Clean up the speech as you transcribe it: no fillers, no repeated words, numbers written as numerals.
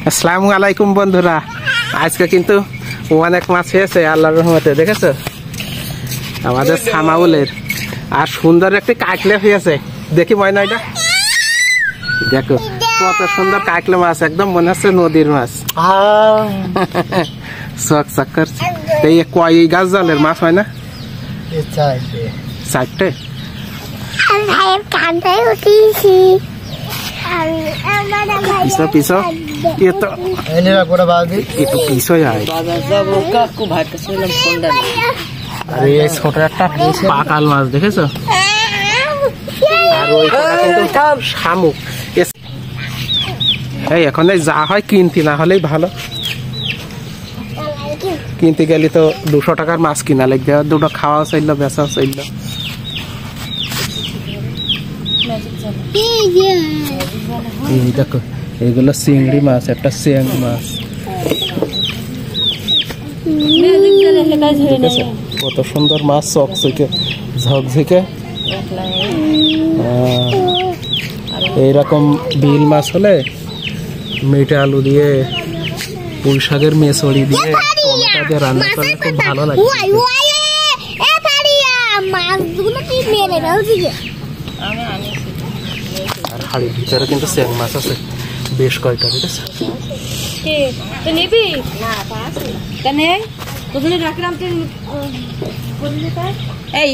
আসসালামু আলাইকুম বন্ধুরা, আজকে কিন্তু অনেক মাছ হয়েছে আল্লাহর রহমতে। দেখেছো আমাদের সামাউলের, আর সুন্দর একটি কাকলে হয়েছে। দেখি ময়না এটা দেখো কত সুন্দর কাকলে মাছ, একদম মনে হচ্ছে নদীর মাছ। চক চক করছে। এই কয় গাছ জলের মাছ হয় না? চারটে। পিছো পিছো itu ini lah pura babi itu pisau ya আরে এই ছোট একটা পাকাল মাছ দেখেছো, আর ওইটা কিন্তু শামুক। এই এখন যা হয় কিনতে, না হলেই ভালো। কিনতে গেলে তো 200 টাকার মাছ কিনা লাগবে, দুটো খাওয়া চাইল বেচাও চাইল। এই দেখো এইগুলো চিংড়ি মাছ, একটা চেং মাছ। কত সুন্দর মাছ, চকচকে ঝকঝকে। এইরকম বিল মাছ হলে মিঠা আলু দিয়ে, পুঁই শাকের মেচড়ি দিয়ে, টমেটো দিয়ে রান্না করলে খুব ভালো লাগে। আর হাড়ির ভিতরে কিন্তু চেং মাছ আছে বেশ কয়টা। ঠিক আছে, এই